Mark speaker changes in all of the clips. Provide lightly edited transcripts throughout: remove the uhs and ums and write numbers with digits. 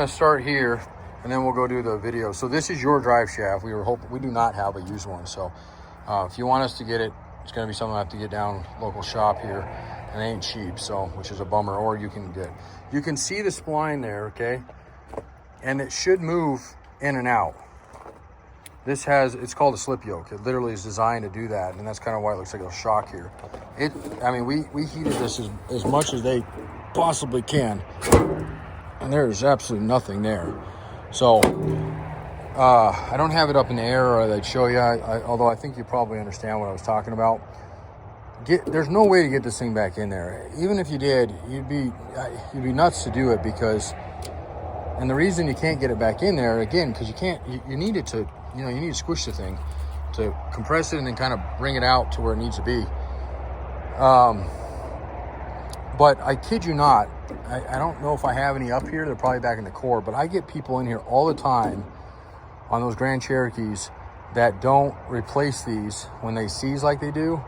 Speaker 1: I'm gonna start here and then we'll go do the video. So this is your drive shaft. We do not have a used one. So if you want us to get it, it's gonna be something I have to get down local shop here, and it ain't cheap, so which is a bummer. Or you can see the spline there, okay? And it should move in and out. This it's called a slip yoke. It literally is designed to do that, and that's kind of why it looks like a shock here. I mean, we heated this as much as they possibly can, and there's absolutely nothing there. So I don't have it up in the air, or I'd show you, although I think you probably understand what I was talking about. There's no way to get this thing back in there. Even if you did, you'd be nuts to do it, because, and the reason you can't get it back in there, again, because you need it to, you need to squish the thing to compress it and then kind of bring it out to where it needs to be. But I kid you not, I don't know if I have any up here. They're probably back in the core, but I get people in here all the time on those Grand Cherokees that don't replace these when they seize like they do,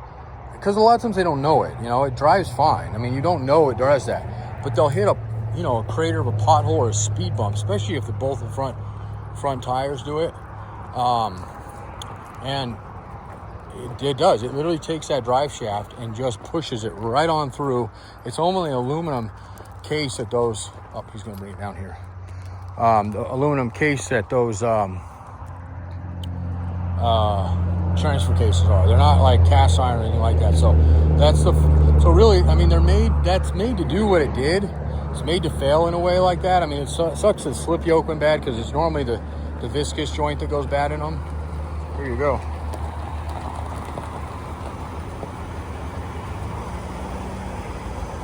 Speaker 1: because a lot of times they don't know it. It drives fine. I mean, you don't know it does that, but they'll hit a crater of a pothole or a speed bump, especially if both the front tires do it. And it does. It literally takes that drive shaft and just pushes it right on through. It's only an aluminum case that those. Oh, he's going to bring it down here. The aluminum case that those transfer cases are. They're not like cast iron or anything like that. So so really, I mean, that's made to do what it did. It's made to fail in a way like that. I mean, it sucks that slip yoke went bad, because it's normally the viscous joint that goes bad in them. Here you go.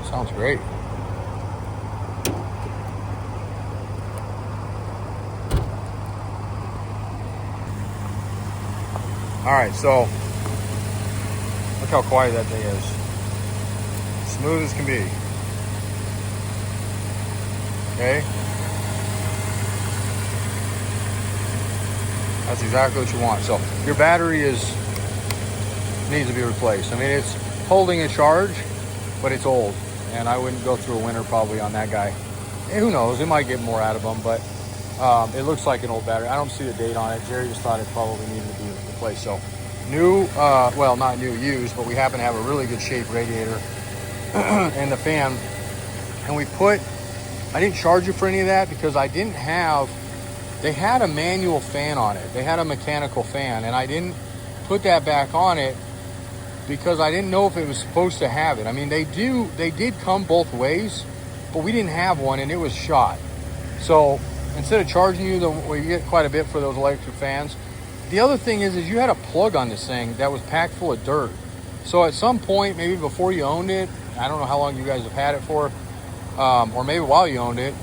Speaker 1: Sounds great. All right, so look how quiet that thing is. Smooth as can be. Okay. That's exactly what you want. So your battery needs to be replaced. I mean, it's holding a charge, but it's old, and I wouldn't go through a winter probably on that guy. And who knows? It might get more out of them, but it looks like an old battery. I don't see the date on it. Jerry just thought it probably needed to be replaced. So new, well, not new, used, but we happen to have a really good shape radiator and the fan. And I didn't charge you for any of that, because they had a manual fan on it. They had a mechanical fan, and I didn't put that back on it because I didn't know if it was supposed to have it. I mean, they did come both ways, but we didn't have one, and it was shot. So instead of charging you, you get quite a bit for those electric fans. The other thing is you had a plug on this thing that was packed full of dirt. So at some point, maybe before you owned it, I don't know how long you guys have had it for, or maybe while you owned it,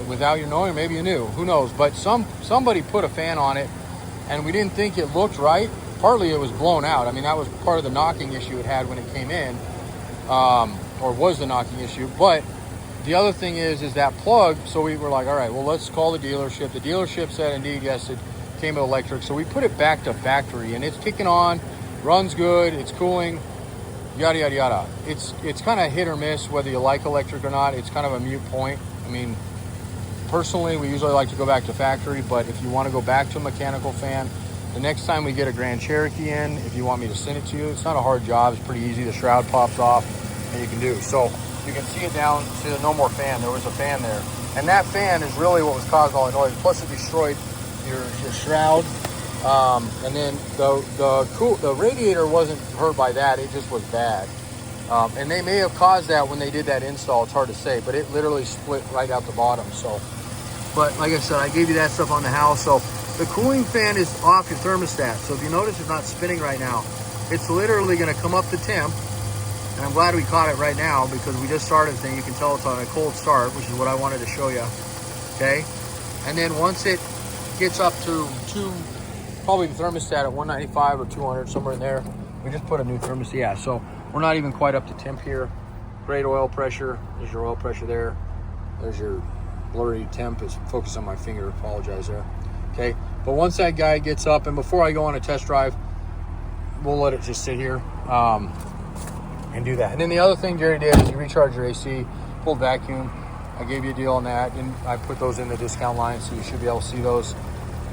Speaker 1: without you knowing, maybe you knew, who knows. But somebody put a fan on it, and we didn't think it looked right. Partly it was blown out. I mean, that was part of the knocking issue it had when it came in, or was the knocking issue. But the other thing is that plug, so we were like, all right, well, let's call the dealership. The dealership said, indeed, yes, it came with electric. So we put it back to factory, and it's kicking on, runs good, it's cooling, yada, yada, yada. It's kind of hit or miss whether you like electric or not. It's kind of a moot point. I mean, personally, we usually like to go back to factory, but if you want to go back to a mechanical fan, the next time we get a Grand Cherokee in, if you want me to send it to you, it's not a hard job. It's pretty easy. The shroud pops off, and you can do. So you can see it down to the no more fan. There was a fan there. And that fan is really what was causing all the noise. Plus, it destroyed your shroud. And then the radiator wasn't hurt by that. It just was bad. And they may have caused that when they did that install. It's hard to say, but it literally split right out the bottom. So, but like I said, I gave you that stuff on the house. So the cooling fan is off your thermostat. So if you notice, it's not spinning right now. It's literally going to come up to temp. And I'm glad we caught it right now, because we just started the thing. You can tell it's on a cold start, which is what I wanted to show you. Okay. And then once it gets up to probably the thermostat at 195 or 200, somewhere in there, we just put a new thermostat. Yeah, so we're not even quite up to temp here. Great oil pressure. There's your oil pressure there. There's your blurry temp. It's focused on my finger. Apologize there. Okay, but once that guy gets up, and before I go on a test drive, we'll let it just sit here and do that. And then the other thing Jerry did is he recharged your AC, pulled vacuum, I gave you a deal on that, and I put those in the discount line, so you should be able to see those.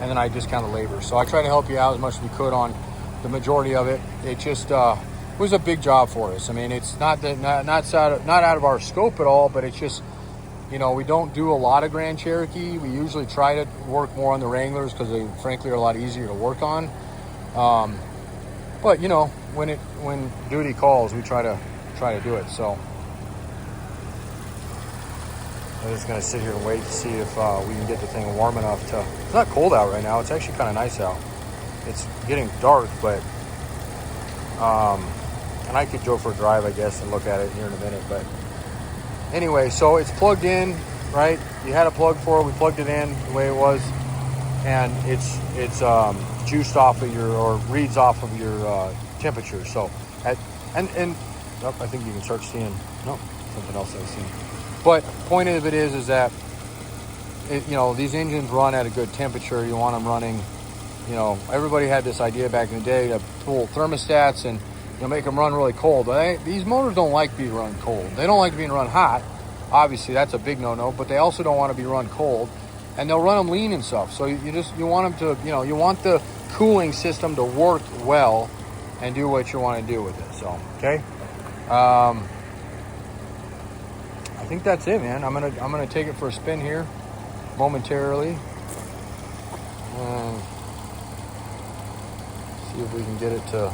Speaker 1: And then I discount the labor. So I try to help you out as much as we could on the majority of it. It just was a big job for us. I mean, it's not out of our scope at all, but it's just, you know, we don't do a lot of Grand Cherokee. We usually try to work more on the Wranglers because they, frankly, are a lot easier to work on. But you know, when duty calls, we try to do it. So I'm just gonna sit here and wait to see if we can get the thing warm enough to. It's not cold out right now. It's actually kind of nice out. It's getting dark, but and I could go for a drive, I guess, and look at it here in a minute. But anyway, so it's plugged in, right? You had a plug for it. We plugged it in the way it was, and it's juiced off of or reads off of your temperature. So and oh, I think you can start seeing. No, something else I've seen. But point of it is that you know, these engines run at a good temperature. You want them running. You know, everybody had this idea back in the day to pull thermostats and, you know, make them run really cold. These motors don't like being run cold. They don't like being run hot. Obviously, that's a big no-no. But they also don't want to be run cold, and they'll run them lean and stuff. So you want them to, you know, you want the cooling system to work well and do what you want to do with it. So okay, I think that's it, man. I'm gonna take it for a spin here momentarily. And see if we can get it to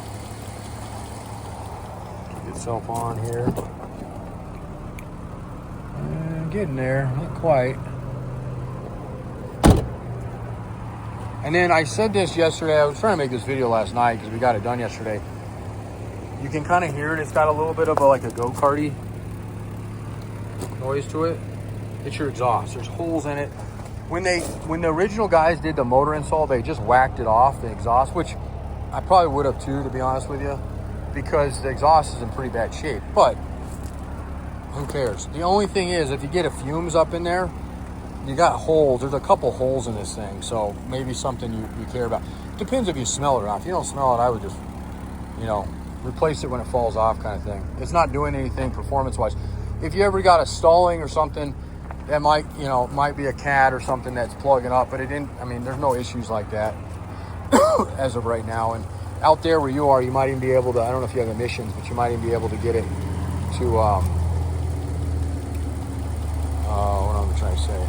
Speaker 1: keep itself on here. Getting there, not quite. And then I said this yesterday. I was trying to make this video last night because we got it done yesterday. You can kind of hear it. It's got a little bit of like a go-karty noise to it. It's your exhaust. There's holes in it. When the original guys did the motor install, they just whacked it off, the exhaust, which I probably would have too, to be honest with you, because the exhaust is in pretty bad shape. But who cares? The only thing is, if you get a fumes up in there, you got holes. There's a couple holes in this thing, so maybe something you care about. Depends if you smell it or not. If you don't smell it, I would just, you know, replace it when it falls off, kind of thing. It's not doing anything performance-wise. If you ever got a stalling or something, that might be a cat or something that's plugging up, but it didn't. I mean, there's no issues like that as of right now. And out there where you are, you might even be able to. I don't know if you have emissions, but you might even be able to get it to. What am I trying to say?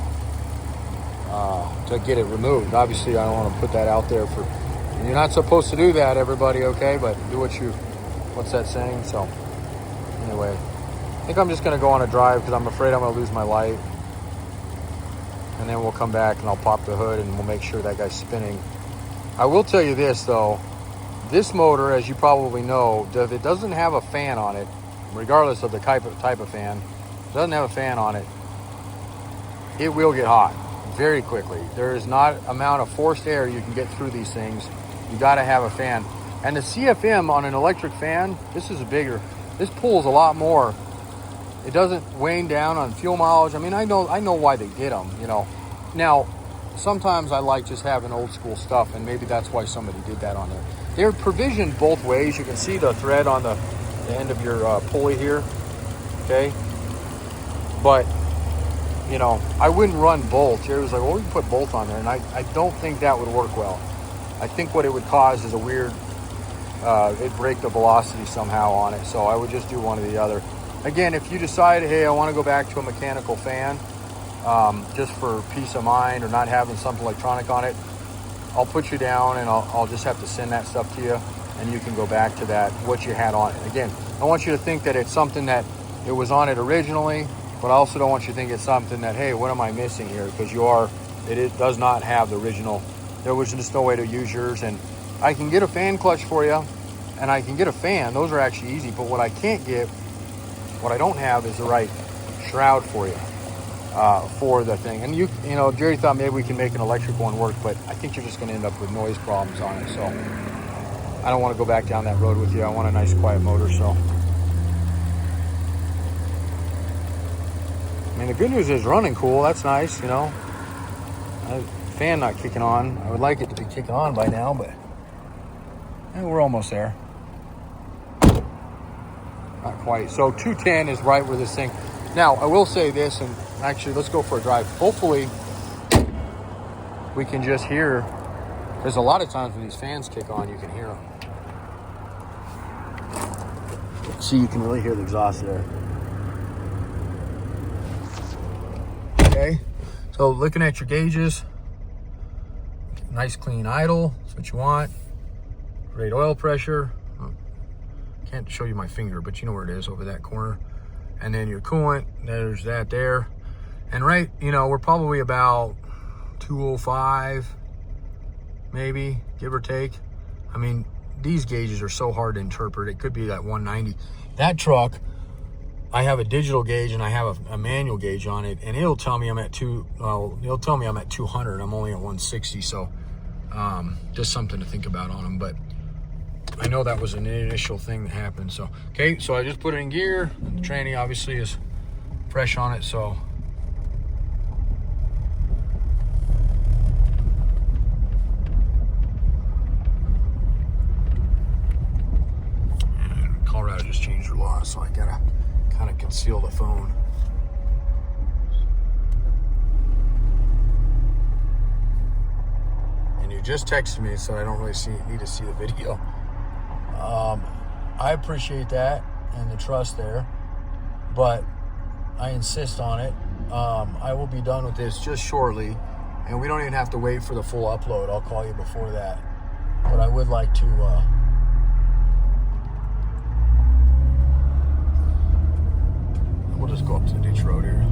Speaker 1: To get it removed. Obviously, I don't want to put that out there for. You're not supposed to do that, everybody. Okay, but do what's that saying? So anyway, I think I'm just going to go on a drive because I'm afraid I'm going to lose my light. And then we'll come back and I'll pop the hood and we'll make sure that guy's spinning. I will tell you this though, this motor, as you probably know, if it doesn't have a fan on it, regardless of the type of fan, doesn't have a fan on it, it will get hot very quickly. There is not amount of forced air you can get through these things. You got to have a fan. And the CFM on an electric fan, this pulls a lot more. It doesn't wane down on fuel mileage. I mean, I know why they did them, you know. Now, sometimes I like just having old school stuff, and maybe that's why somebody did that on there. They're provisioned both ways. You can see the thread on the end of your pulley here, okay? But, you know, I wouldn't run bolts. It was like, well, we can put bolts on there, and I don't think that would work well. I think what it would cause is a weird, it'd break the velocity somehow on it, so I would just do one or the other. Again, if you decide, hey, I want to go back to a mechanical fan, just for peace of mind or not having something electronic on it, I'll put you down and I'll just have to send that stuff to you and you can go back to that, what you had on it. Again, I want you to think that it's something that it was on it originally, but I also don't want you to think it's something that, hey, what am I missing here? Because it does not have the original. There was just no way to use yours. And I can get a fan clutch for you and I can get a fan. Those are actually easy, but what I don't have is the right shroud for you, for the thing. And you know, Jerry thought maybe we can make an electric one work, but I think you're just going to end up with noise problems on it. So I don't want to go back down that road with you. I want a nice quiet motor. So, I mean, the good news is running cool. That's nice, you know. Fan not kicking on. I would like it to be kicking on by now, but we're almost there. Not quite. So 210 is right where this thing. Now, I will say this, and Actually, let's go for a drive. Hopefully, we can just hear, because a lot of times when these fans kick on, you can hear them. See, you can really hear the exhaust there. Okay, so looking at your gauges, nice clean idle, that's what you want. Great oil pressure. Can't show you my finger, but you know where it is, over that corner. And then your coolant, there's that there. And right, you know, we're probably about 205, maybe, give or take. I mean, these gauges are so hard to interpret. It could be that 190. That truck, I have a digital gauge and I have a manual gauge on it, and it'll tell me I'm at 200. I'm only at 160, so just something to think about on them. But I know that was an initial thing that happened. So, okay, so I just put it in gear. The tranny obviously is fresh on it, so. And Colorado just changed their law, so I gotta kind of conceal the phone. And you just texted me, so I don't really need to see the video. I appreciate that and the trust there, but I insist on it. I will be done with this just shortly, and we don't even have to wait for the full upload. I'll call you before that, but I would like to we'll just go up to the ditch road here.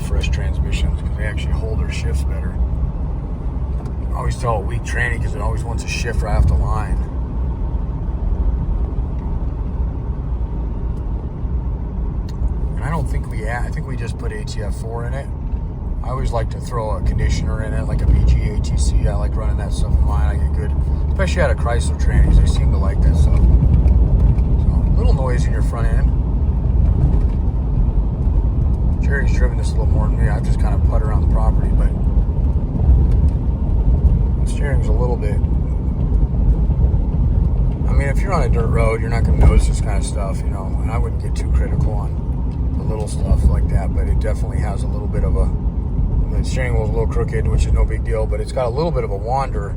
Speaker 1: Fresh transmissions, because they actually hold their shifts better. I always tell a weak tranny because it always wants to shift right off the line. And I don't think I think we just put ATF4 in it. I always like to throw a conditioner in it, like a BG ATC. I like running that stuff in mine. I get good, especially out of Chrysler trannies. They seem to like that stuff. So, a little noise in your front end. Jerry's driven this a little more than me. I just kind of putt around the property, but the steering's a little bit. I mean, if you're on a dirt road, you're not going to notice this kind of stuff, you know, and I wouldn't get too critical on the little stuff like that, but it definitely has a little bit of a, the steering wheel's a little crooked, which is no big deal, but it's got a little bit of a wander.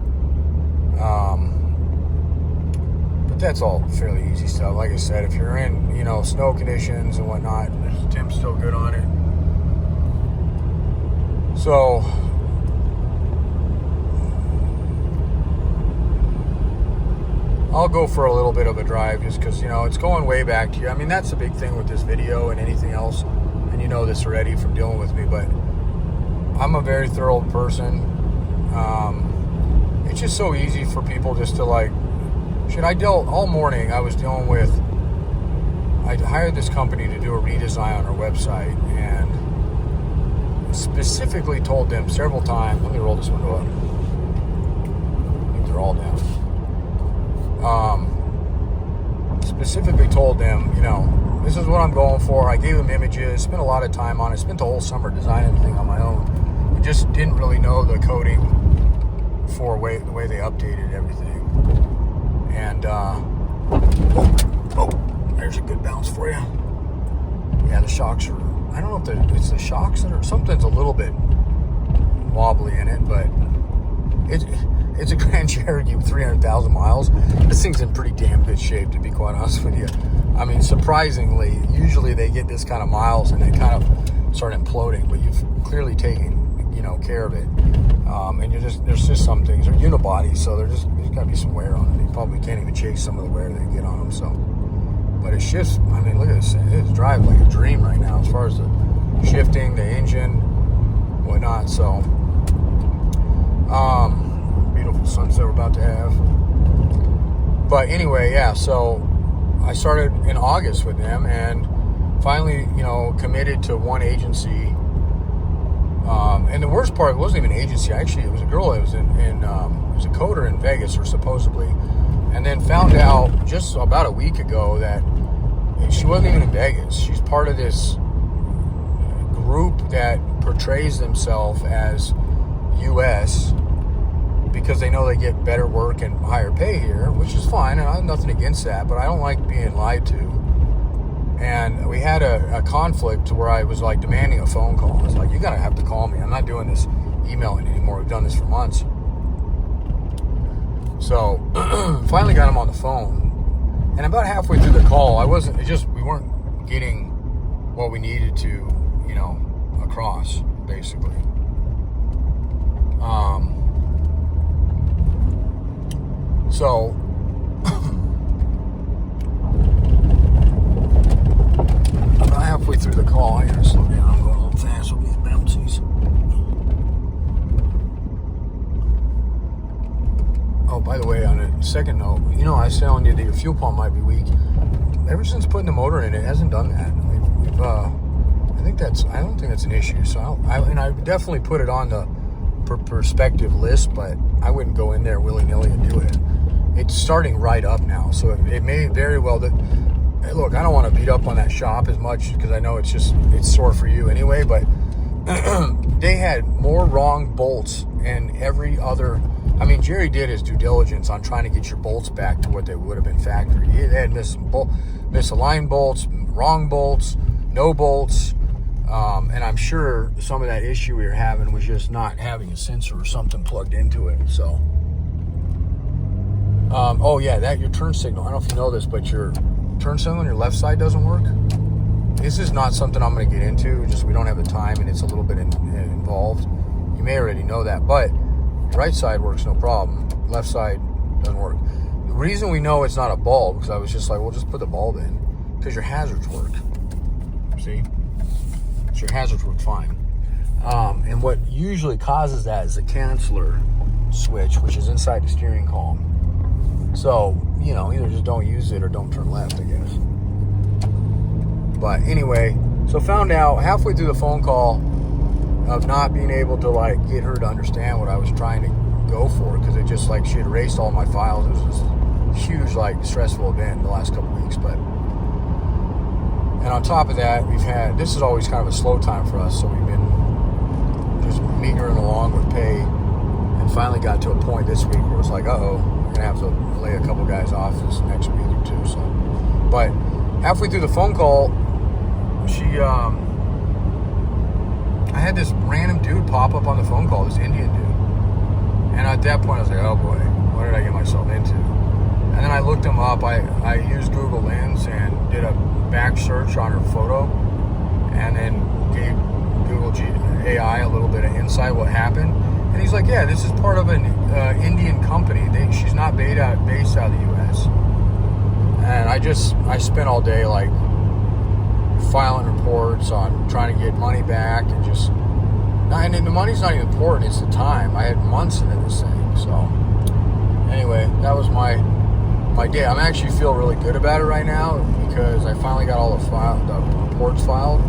Speaker 1: But that's all fairly easy stuff. Like I said, if you're in, you know, snow conditions and whatnot, the temp's still good on it. So, I'll go for a little bit of a drive just because, you know, it's going way back to you. I mean, that's the big thing with this video and anything else. And you know this already from dealing with me, but I'm a very thorough person. It's just so easy for people just to like, all morning I was dealing with, I hired this company to do a redesign on our website, and specifically told them several times, let me roll this window up. I think they're all down. Specifically told them, you know, this is what I'm going for. I gave them images, spent a lot of time on it, spent the whole summer designing the thing on my own. I just didn't really know the coding for the way they updated everything. And, there's a good bounce for you. Yeah, the shocks are, I don't know if it's the shocks that are, something's a little bit wobbly in it, but it's a Grand Cherokee with 300,000 miles. This thing's in pretty damn good shape, to be quite honest with you. I mean, surprisingly, usually they get this kind of miles and they kind of start imploding, but you've clearly taken, you know, care of it. And there's just some things, they're unibodies, so there's got to be some wear on it. You probably can't even chase some of the wear they get on them, so. But it shifts, I mean, look at this, it's driving like a dream right now as far as the shifting, the engine, whatnot, so. Beautiful sunset we're about to have. But anyway, yeah, so I started in August with them and finally, committed to one agency. And the worst part, it wasn't even an agency. Actually, it was a girl that was it was a coder in Vegas, or supposedly. And then found out just about a week ago that she wasn't even in Vegas. She's part of this group that portrays themselves as U.S. because they know they get better work and higher pay here, which is fine, and I have nothing against that, but I don't like being lied to. And we had a conflict where I was like demanding a phone call. I was like, you gotta have to call me. I'm not doing this emailing anymore. We've done this for months. So finally got him on the phone. And about halfway through the call, we weren't getting what we needed to, across, basically. So about halfway through the call, I gotta slow down. I'm going a little fast with these bouncies. Oh, by the way, on a second note, I was telling you that your fuel pump might be weak. Ever since putting the motor in, it hasn't done that. I don't think that's an issue. So I definitely put it on the perspective list, but I wouldn't go in there willy-nilly and do it. It's starting right up now, so it may very well that. Hey, look, I don't want to beat up on that shop as much because I know it's sore for you anyway, but they had more wrong bolts and every other. I mean, Jerry did his due diligence on trying to get your bolts back to what they would have been factory. They had misaligned bolts, wrong bolts, no bolts, and I'm sure some of that issue we were having was just not having a sensor or something plugged into it. So, your turn signal. I don't know if you know this, but your turn signal on your left side doesn't work. This is not something I'm going to get into. Just we don't have the time, and it's a little bit involved. You may already know that, but right side works no problem. Left side doesn't work. The reason we know it's not a bulb, because I was just like, well, just put the bulb in, because your hazards work. See? So your hazards work fine. And what usually causes that is a canceller switch, which is inside the steering column. So, either just don't use it or don't turn left, I guess. But anyway, so found out halfway through the phone call of not being able to get her to understand what I was trying to go for, because it just she had erased all my files. It was this huge stressful event the last couple weeks. But and on top of that, this is always kind of a slow time for us, so we've been just meagering along with pay, and finally got to a point this week where it was like, uh-oh, we're gonna have to lay a couple guys off this next week or two. So, but halfway through the phone call, I had this random dude pop up on the phone call, this Indian dude. And at that point, I was like, oh boy, what did I get myself into? And then I looked him up. I used Google Lens and did a back search on her photo, and then gave Google AI a little bit of insight what happened. And he's like, yeah, this is part of an Indian company. She's not based out of the U.S. And I spent all day filing reports on trying to get money back, and the money's not even important, it's the time. I had months into this thing. So anyway, that was my day. I'm actually feel really good about it right now because I finally got all the reports filed.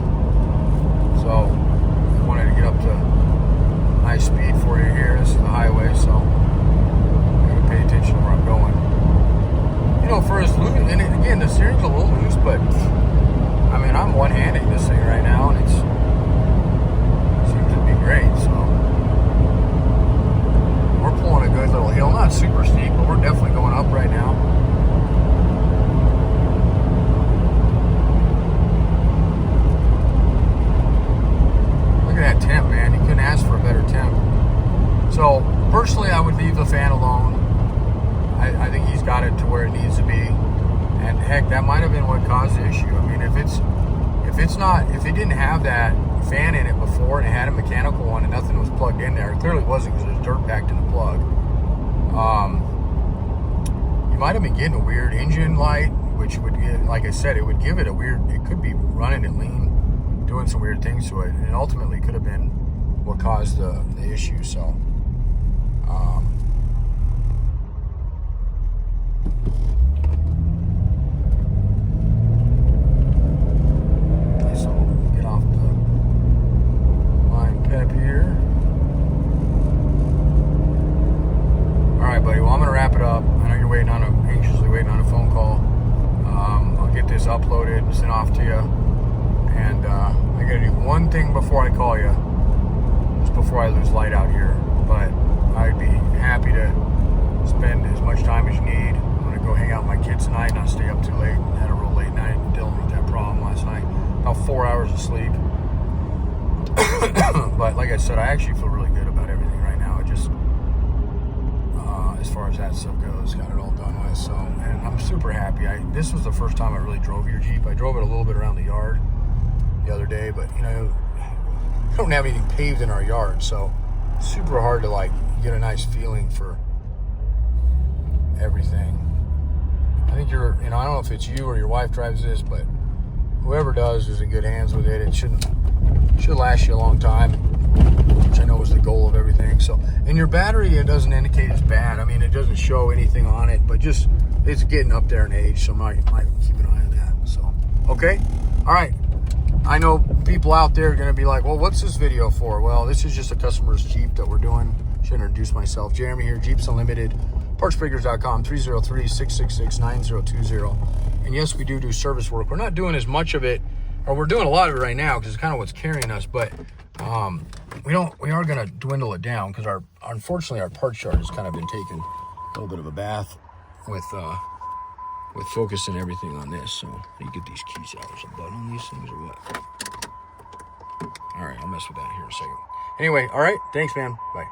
Speaker 1: So I wanted to get up to high speed for you here. This is the highway, so I'm going to pay attention to where I'm going. For as loose, and again, the steering's a little loose, but I mean, I'm one-handing this thing right now, and it seems to be great. So we're pulling a good little hill, not super steep, but we're definitely going up right now. Look at that temp, man. You couldn't ask for a better temp. So personally, I would leave the fan alone. I think he's got it to where it needs to be. And heck, that might have been what caused the issue. I mean, if it didn't have that fan in it before and it had a mechanical one and nothing was plugged in there, it clearly wasn't because there's dirt packed in the plug. You might have been getting a weird engine light, which would get, like I said, it would give it a weird, it could be running it lean, doing some weird things to it, and ultimately could have been what caused the issue. So So get off the line pep here. All right, buddy. Well, I'm gonna wrap it up. I know you're anxiously waiting on a phone call. I'll get this uploaded and sent off to you. And I gotta do one thing before I call you, just before I lose light out here. But I'd be happy to spend as much time as you need. I'm gonna go hang out with my kids tonight, not stay up too late. Had a real late night dealing with that problem last night. About 4 hours of sleep. But like I said, I actually feel really good about everything right now. I just, as far as that stuff goes, got it all done with. So, and I'm super happy. This was the first time I really drove your Jeep. I drove it a little bit around the yard the other day, but you know, we don't have anything paved in our yard, so it's super hard to like get a nice feeling for everything. I think I don't know if it's you or your wife drives this, but whoever does is in good hands with it. It should last you a long time, which I know is the goal of everything. So, and your battery, it doesn't indicate it's bad. I mean, it doesn't show anything on it, but just it's getting up there in age, so might keep an eye on that. So, okay, all right. I know people out there are going to be like, well, what's this video for? Well, this is just a customer's Jeep that we're doing. Should introduce myself. Jeremy here, Jeeps Unlimited, partsbreakers.com, 303-666-9020. And yes, we do service work. We're not doing as much of it, or we're doing a lot of it right now because it's kind of what's carrying us, but we are going to dwindle it down because unfortunately our parts yard has kind of been taking a little bit of a bath with focus and everything on this. So how do you get these keys out? There's a button on these things or what? All right, I'll mess with that here in a second. Anyway, all right, thanks, man. Bye.